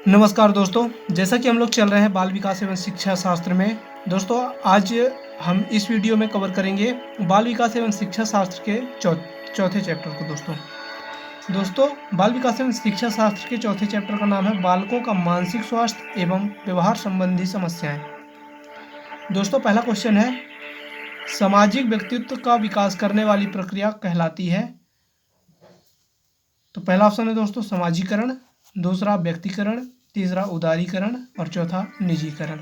नमस्कार दोस्तों, जैसा कि हम लोग चल रहे हैं बाल विकास एवं शिक्षा शास्त्र में। दोस्तों, आज हम इस वीडियो में कवर करेंगे बाल विकास एवं शिक्षा शास्त्र के चौथे चैप्टर को। दोस्तों बाल विकास एवं शिक्षा शास्त्र के चौथे चैप्टर का नाम है बालकों का मानसिक स्वास्थ्य एवं व्यवहार संबंधी समस्याएं। दोस्तों, पहला क्वेश्चन है, सामाजिक व्यक्तित्व का विकास करने वाली प्रक्रिया कहलाती है। तो पहला ऑप्शन है दोस्तों समाजीकरण, दूसरा व्यक्तिकरण, तीसरा उदारीकरण और चौथा निजीकरण।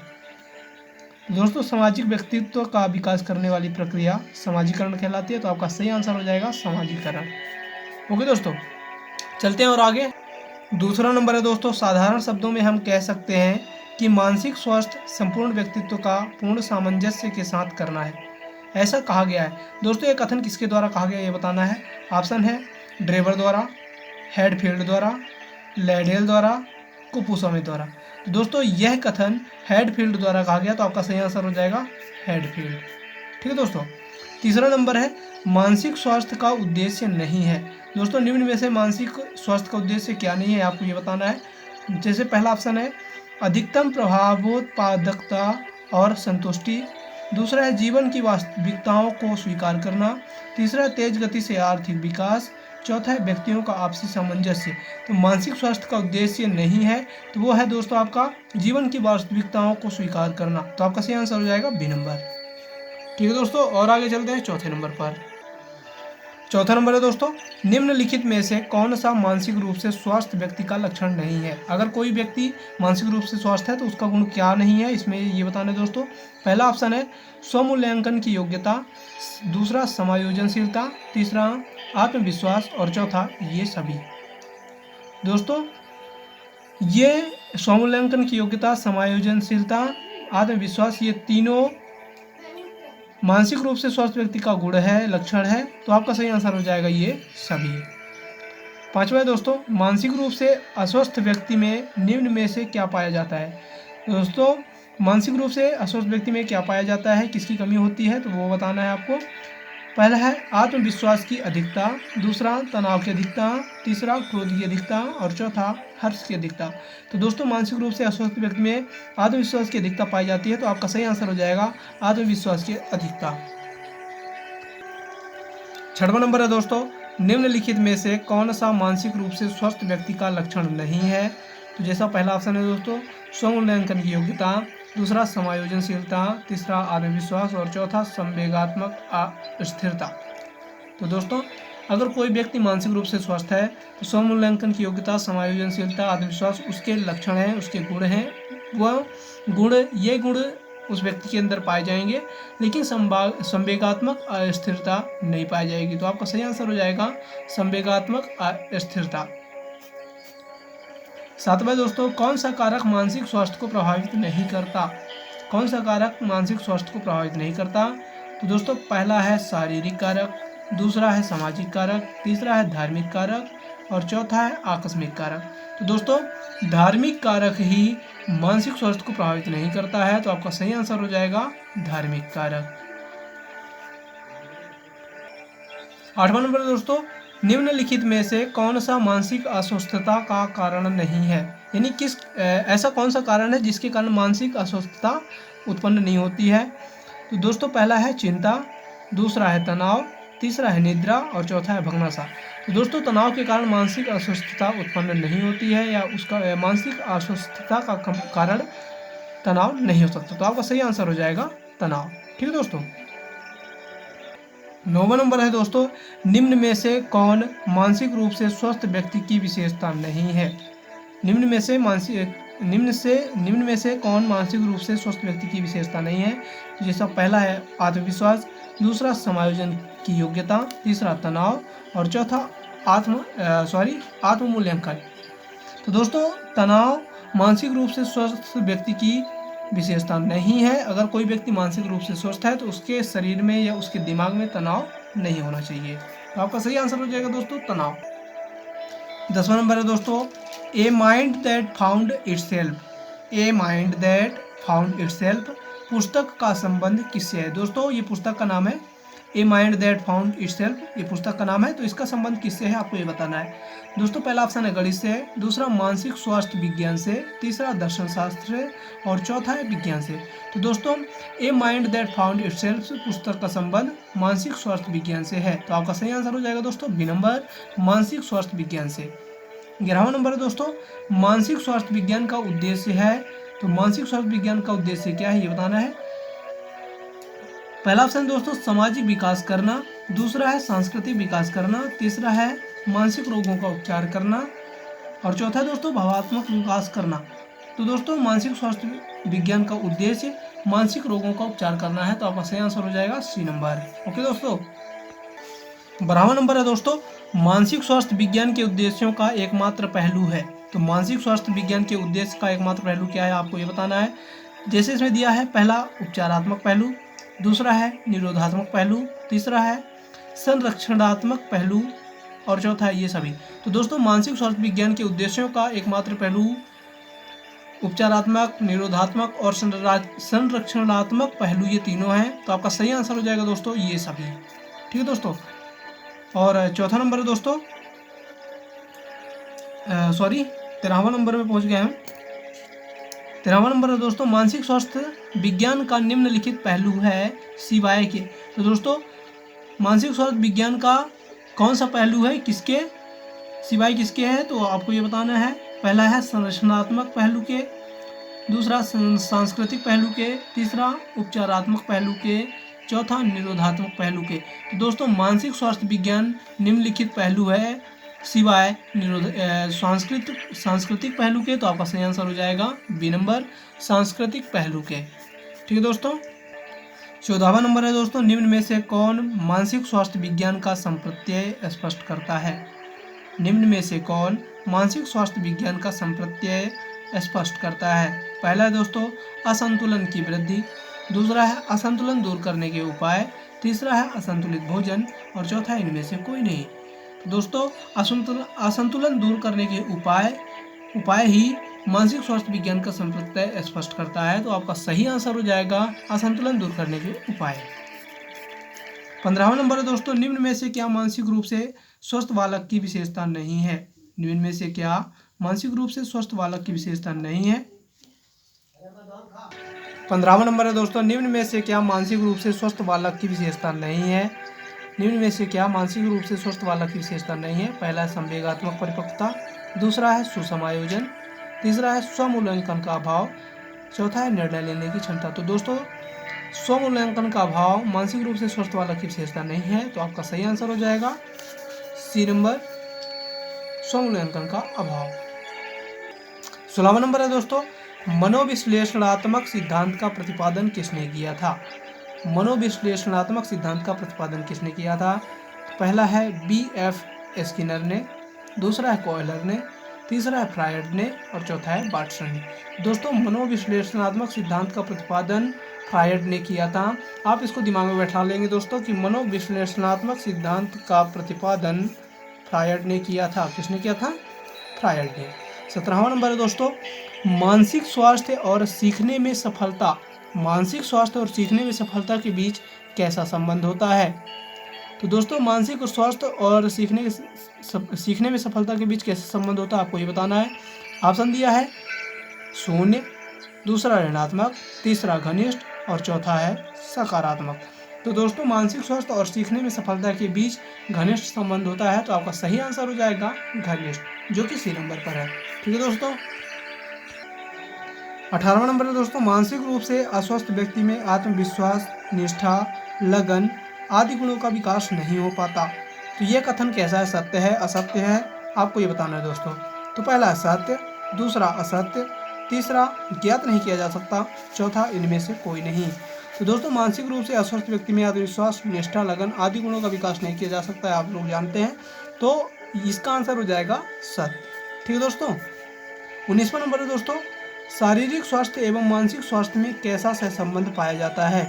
दोस्तों, सामाजिक व्यक्तित्व का विकास करने वाली प्रक्रिया समाजीकरण कहलाती है, तो आपका सही आंसर हो जाएगा समाजीकरण। ओके दोस्तों, चलते हैं और आगे। दूसरा नंबर है दोस्तों, साधारण शब्दों में हम कह सकते हैं कि मानसिक स्वास्थ्य संपूर्ण व्यक्तित्व का पूर्ण सामंजस्य के साथ करना है, ऐसा कहा गया है। दोस्तों, ये कथन किसके द्वारा कहा गया ये बताना है। ऑप्शन है ड्रेबर द्वारा, हेडफील्ड द्वारा, लैडेल द्वारा, कुपुस्वामी द्वारा। तो दोस्तों, यह कथन हेडफील्ड द्वारा कहा गया, तो आपका सही आंसर हो जाएगा हेडफील्ड। ठीक है दोस्तों। तीसरा नंबर है, मानसिक स्वास्थ्य का उद्देश्य नहीं है। दोस्तों, निम्न में से मानसिक स्वास्थ्य का उद्देश्य क्या नहीं है, आपको ये बताना है। जैसे पहला ऑप्शन है अधिकतम प्रभावोत्पादकता और संतुष्टि, दूसरा है जीवन की वास्तविकताओं को स्वीकार करना, तीसरा है तेज गति से आर्थिक विकास, चौथा है व्यक्तियों का आपसी सामंजस्य। तो मानसिक स्वास्थ्य का उद्देश्य नहीं है, तो वो है दोस्तों आपका जीवन की वास्तविकताओं को स्वीकार करना। तो आपका सही आंसर हो जाएगा बी नंबर। ठीक है दोस्तों, और आगे चलते हैं चौथे नंबर पर। चौथा नंबर है दोस्तों, निम्नलिखित में से कौन सा मानसिक रूप से स्वस्थ व्यक्ति का लक्षण नहीं है। अगर कोई व्यक्ति मानसिक रूप से स्वस्थ है तो उसका गुण क्या नहीं है, इसमें ये बताना है दोस्तों। पहला ऑप्शन है स्वमूल्यांकन की योग्यता, दूसरा समायोजनशीलता, तीसरा आत्मविश्वास और चौथा ये सभी। दोस्तों, ये स्वमूल्यांकन की योग्यता, समायोजनशीलता, आत्मविश्वास, ये तीनों मानसिक रूप से स्वस्थ व्यक्ति का गुण है, लक्षण है, तो आपका सही आंसर हो जाएगा ये सभी। पांचवा है दोस्तों, मानसिक रूप से अस्वस्थ व्यक्ति में निम्न में से क्या पाया जाता है। दोस्तों, मानसिक रूप से अस्वस्थ व्यक्ति में क्या पाया जाता है, किसकी कमी होती है, तो वो बताना है आपको। पहला है आत्मविश्वास की अधिकता, दूसरा तनाव की अधिकता, तीसरा क्रोध की अधिकता और चौथा हर्ष की अधिकता। तो दोस्तों, मानसिक रूप से अस्वस्थ व्यक्ति में आत्मविश्वास की अधिकता पाई जाती है, तो आपका सही आंसर हो जाएगा आत्मविश्वास की अधिकता। छठवां नंबर है दोस्तों, निम्नलिखित में से कौन सा मानसिक रूप से स्वस्थ व्यक्ति का लक्षण नहीं है। तो जैसा पहला ऑप्शन है दोस्तों स्वमूल्यांकन की योग्यता, दूसरा समायोजनशीलता, तीसरा आत्मविश्वास और चौथा संवेगात्मक अस्थिरता। तो दोस्तों, अगर कोई व्यक्ति मानसिक रूप से स्वस्थ है तो स्वमूल्यांकन की योग्यता, समायोजनशीलता, आत्मविश्वास उसके लक्षण हैं, उसके गुण हैं। ये गुण उस व्यक्ति के अंदर पाए जाएंगे, लेकिन संवेगात्मक अस्थिरता नहीं पाई जाएगी। तो आपका सही आंसर हो जाएगा संवेगात्मक अस्थिरता। सातवां दोस्तों, कौन सा कारक मानसिक स्वास्थ्य को प्रभावित नहीं करता। कौन सा कारक मानसिक स्वास्थ्य को प्रभावित नहीं करता। तो दोस्तों, पहला है शारीरिक कारक, दूसरा है सामाजिक कारक, तीसरा है धार्मिक कारक और चौथा है आकस्मिक कारक। तो दोस्तों, धार्मिक कारक ही मानसिक स्वास्थ्य को प्रभावित नहीं करता है, तो आपका सही आंसर हो जाएगा धार्मिक कारक। आठवां नंबर दोस्तों, निम्नलिखित में से कौन सा मानसिक अस्वस्थता का कारण नहीं है। यानी ऐसा कौन सा कारण है जिसके कारण मानसिक अस्वस्थता उत्पन्न नहीं होती है। तो दोस्तों, पहला है चिंता, दूसरा है तनाव, तीसरा है निद्रा और चौथा है भग्नाशा। तो दोस्तों, तनाव के कारण मानसिक अस्वस्थता उत्पन्न नहीं होती है, या उसका मानसिक अस्वस्थता का कारण तनाव नहीं हो सकता। तो आपका सही आंसर हो जाएगा तनाव। ठीक है दोस्तों। नौवां नंबर है दोस्तों, निम्न में से कौन मानसिक रूप से स्वस्थ व्यक्ति की विशेषता नहीं है। निम्न में से कौन मानसिक रूप से स्वस्थ व्यक्ति की विशेषता नहीं है। तो जैसा पहला है आत्मविश्वास, दूसरा समायोजन की योग्यता, तीसरा तनाव और चौथा आत्ममूल्यांकन। तो दोस्तों, तनाव मानसिक रूप से स्वस्थ व्यक्ति की विशेषता नहीं है। अगर कोई व्यक्ति मानसिक रूप से स्वस्थ है तो उसके शरीर में या उसके दिमाग में तनाव नहीं होना चाहिए। तो आपका सही आंसर हो जाएगा दोस्तों तनाव। 10वां नंबर है दोस्तों, a mind that found itself. A mind that found itself पुस्तक का संबंध किससे है। दोस्तों, ये पुस्तक का नाम है a mind that found itself, ये पुस्तक का नाम है। तो इसका संबंध किससे है आपको ये बताना है दोस्तों। पहला ऑप्शन है गणित से, दूसरा मानसिक स्वास्थ्य विज्ञान से, तीसरा दर्शन शास्त्र से और चौथा है विज्ञान से। तो दोस्तों a mind that found itself पुस्तक का संबंध मानसिक स्वास्थ्य विज्ञान से है। तो आपका सही आंसर हो जाएगा दोस्तों बी नंबर, मानसिक स्वास्थ्य विज्ञान से। 11वां नंबर है दोस्तों, मानसिक स्वास्थ्य विज्ञान का उद्देश्य है। तो मानसिक स्वास्थ्य विज्ञान का उद्देश्य क्या है ये बताना है। पहला ऑप्शन दोस्तों सामाजिक विकास करना, दूसरा है सांस्कृतिक विकास करना, तीसरा है मानसिक रोगों का उपचार करना और चौथा है दोस्तों भावात्मक विकास करना। तो दोस्तों मानसिक स्वास्थ्य विज्ञान का उद्देश्य मानसिक रोगों का उपचार करना है। तो आपका सही आंसर हो जाएगा सी नंबर। ओके दोस्तों, 12वां नंबर है दोस्तों, मानसिक स्वास्थ्य विज्ञान के उद्देश्यों का एकमात्र पहलू है। तो मानसिक स्वास्थ्य विज्ञान के उद्देश्य का एकमात्र पहलू क्या है आपको ये बताना है। जैसे इसमें दिया है, पहला उपचारात्मक पहलू, दूसरा है निरोधात्मक पहलू, तीसरा है संरक्षणात्मक पहलू और चौथा है ये सभी। तो दोस्तों मानसिक स्वास्थ्य विज्ञान के उद्देश्यों का एकमात्र पहलू उपचारात्मक, निरोधात्मक और संरक्षणात्मक पहलू ये तीनों हैं। तो आपका सही आंसर हो जाएगा दोस्तों ये सभी। ठीक है दोस्तों, और चौथा नंबर है दोस्तों 13वां नंबर में पहुंच गए हम। 13वां नंबर है दोस्तों, मानसिक स्वास्थ्य विज्ञान का निम्नलिखित पहलू है सिवाय के। तो दोस्तों मानसिक स्वास्थ्य विज्ञान का कौन सा पहलू है, किसके सिवाय किसके है, तो आपको ये बताना है। पहला है संरचनात्मक पहलू के, दूसरा सांस्कृतिक पहलू के, तीसरा उपचारात्मक पहलू के, चौथा निरोधात्मक पहलू के। तो दोस्तों मानसिक स्वास्थ्य विज्ञान निम्नलिखित पहलू है सिवाय सांस्कृतिक पहलू के। तो आपका सही आंसर हो जाएगा बी नंबर, सांस्कृतिक पहलू के। ठीक है दोस्तों, 14वां नंबर है दोस्तों, निम्न में से कौन मानसिक स्वास्थ्य विज्ञान का संप्रत्यय स्पष्ट करता है। निम्न में से कौन मानसिक स्वास्थ्य विज्ञान का संप्रत्यय स्पष्ट करता है। पहला है दोस्तों असंतुलन की वृद्धि, दूसरा है असंतुलन दूर करने के उपाय, तीसरा है असंतुलित भोजन और चौथा है इनमें से कोई नहीं। तो दोस्तों असंतुलन दूर करने के उपाय ही मानसिक स्वास्थ्य विज्ञान का संप्रत्यय स्पष्ट करता है। तो आपका सही आंसर हो जाएगा असंतुलन दूर करने के उपाय। 15वां नंबर है दोस्तों, निम्न में से क्या मानसिक रूप से स्वस्थ बालक की विशेषता नहीं है। निम्न में से क्या मानसिक रूप से स्वस्थ बालक की विशेषता नहीं है। 15वां नंबर है दोस्तों, निम्न में से क्या मानसिक रूप से स्वस्थ बालक की विशेषता नहीं है। निम्न में से क्या मानसिक रूप से स्वस्थ बालक की विशेषता नहीं है। पहला है संवेगात्मक परिपक्वता, दूसरा है सुसमायोजन, तीसरा है स्वमूल्यांकन का अभाव, चौथा है निर्णय लेने की क्षमता। तो दोस्तों स्वमूल्यांकन का अभाव मानसिक रूप से स्वस्थ बालक की विशेषता नहीं है। तो आपका सही आंसर हो जाएगा सी नंबर, स्वमूल्यांकन का अभाव। 16वां नंबर है दोस्तों, मनोविश्लेषणात्मक सिद्धांत का प्रतिपादन किसने किया था। मनोविश्लेषणात्मक सिद्धांत का प्रतिपादन किसने किया था। पहला है B.F. स्किनर ने, दूसरा है कॉयलर ने, तीसरा है फ्रायड ने और चौथा है वाटसन ने। दोस्तों मनोविश्लेषणात्मक सिद्धांत का प्रतिपादन फ्रायड ने किया था। आप इसको दिमाग में बैठा लेंगे दोस्तों कि मनोविश्लेषणात्मक सिद्धांत का प्रतिपादन फ्रायड ने किया था। किसने किया था, फ्रायड ने। 17वां नंबर है दोस्तों, मानसिक स्वास्थ्य और सीखने में सफलता, मानसिक स्वास्थ्य और सीखने में सफलता के बीच कैसा संबंध होता है। तो दोस्तों मानसिक स्वास्थ्य और सीखने में सफलता के बीच कैसा संबंध होता है आपको ये बताना है। ऑप्शन दिया है 0, दूसरा ऋणात्मक, तीसरा घनिष्ठ और चौथा है सकारात्मक। तो दोस्तों मानसिक स्वास्थ्य और सीखने में सफलता के बीच घनिष्ठ संबंध होता है। तो आपका सही आंसर हो जाएगा घनिष्ठ, जो कि सी नंबर पर है। ठीक है दोस्तों, 18वां नंबर है दोस्तों, मानसिक रूप से अस्वस्थ व्यक्ति में आत्मविश्वास, निष्ठा, लगन आदि गुणों का विकास नहीं हो पाता। तो यह कथन कैसा है, सत्य है असत्य है, आपको ये बताना है दोस्तों। तो पहला है सत्य, दूसरा असत्य, तीसरा ज्ञात नहीं किया जा सकता, चौथा इनमें से कोई नहीं। तो दोस्तों मानसिक रूप से अस्वस्थ व्यक्ति में आत्मविश्वास, निष्ठा, लगन आदि गुणों का विकास नहीं किया जा सकता है, आप लोग जानते हैं। तो इसका आंसर हो जाएगा सत्य। ठीक है दोस्तों, 19वां नंबर है दोस्तों, शारीरिक स्वास्थ्य एवं मानसिक स्वास्थ्य में कैसा सहसंबंध पाया जाता है।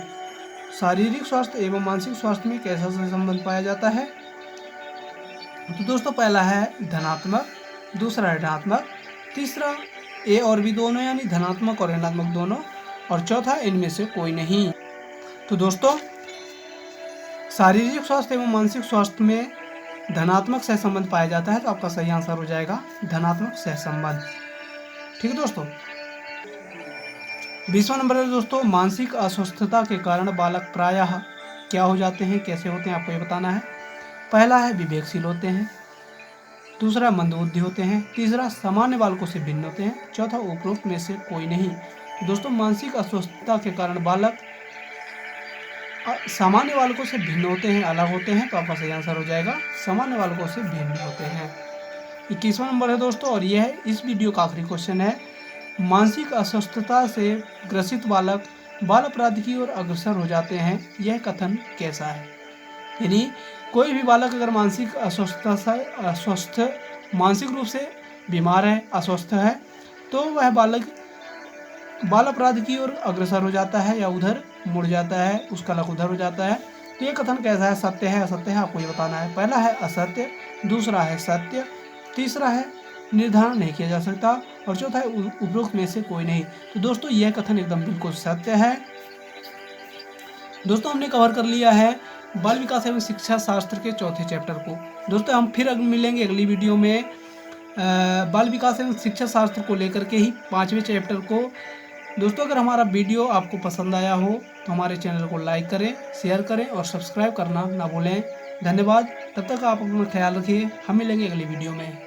शारीरिक स्वास्थ्य एवं मानसिक स्वास्थ्य में कैसा सहसंबंध पाया जाता है। तो दोस्तों पहला है धनात्मक, दूसरा ऋणात्मक, तीसरा ए और बी दोनों यानी धनात्मक और ऋणात्मक दोनों और चौथा इनमें से कोई नहीं। तो दोस्तों शारीरिक स्वास्थ्य एवं मानसिक स्वास्थ्य में धनात्मक सहसंबंध पाया जाता है, तो आपका सही आंसर हो जाएगा धनात्मक सहसंबंध। ठीक है दोस्तों। 20वां नंबर है दोस्तों, मानसिक अस्वस्थता के कारण बालक प्रायः क्या हो जाते हैं, कैसे होते हैं, आपको ये बताना है। पहला है विवेकशील होते हैं, दूसरा मंदबुद्धि होते हैं, तीसरा सामान्य बालकों से भिन्न होते हैं, चौथा उपरोक्त में से कोई नहीं। दोस्तों मानसिक अस्वस्थता के कारण बालक सामान्य बालकों से भिन्न होते हैं, अलग होते हैं, तो आपका सही आंसर हो जाएगा सामान्य बालकों से भिन्न होते हैं। 21वां नंबर है दोस्तों, और यह है इस वीडियो का आखिरी क्वेश्चन है। मानसिक अस्वस्थता से ग्रसित बालक बाल अपराध की ओर अग्रसर हो जाते हैं, यह कथन कैसा है। यानी कोई भी बालक अगर मानसिक अस्वस्थता से मानसिक रूप से बीमार है, अस्वस्थ है, तो वह बालक बाल अपराध की ओर अग्रसर हो जाता है या उधर मुड़ जाता है, उसका लक उधर हो जाता है। तो ये कथन कैसा है, सत्य है असत्य है, आपको ये बताना है। पहला है असत्य, दूसरा है सत्य, तीसरा है निर्धारण नहीं किया जा सकता, और चौथा है उपरोक्त में से कोई नहीं। तो दोस्तों यह कथन एकदम बिल्कुल सत्य है। दोस्तों हमने कवर कर लिया है बाल विकास एवं शिक्षा शास्त्र के चौथे चैप्टर को। दोस्तों हम फिर मिलेंगे अगली वीडियो में बाल विकास एवं शिक्षा शास्त्र को लेकर के ही 5वें चैप्टर को। दोस्तों अगर हमारा वीडियो आपको पसंद आया हो तो हमारे चैनल को लाइक करें, शेयर करें और सब्सक्राइब करना ना भूलें। धन्यवाद। तब तक आप अपना ख्याल रखिए, हम मिलेंगे अगली वीडियो में।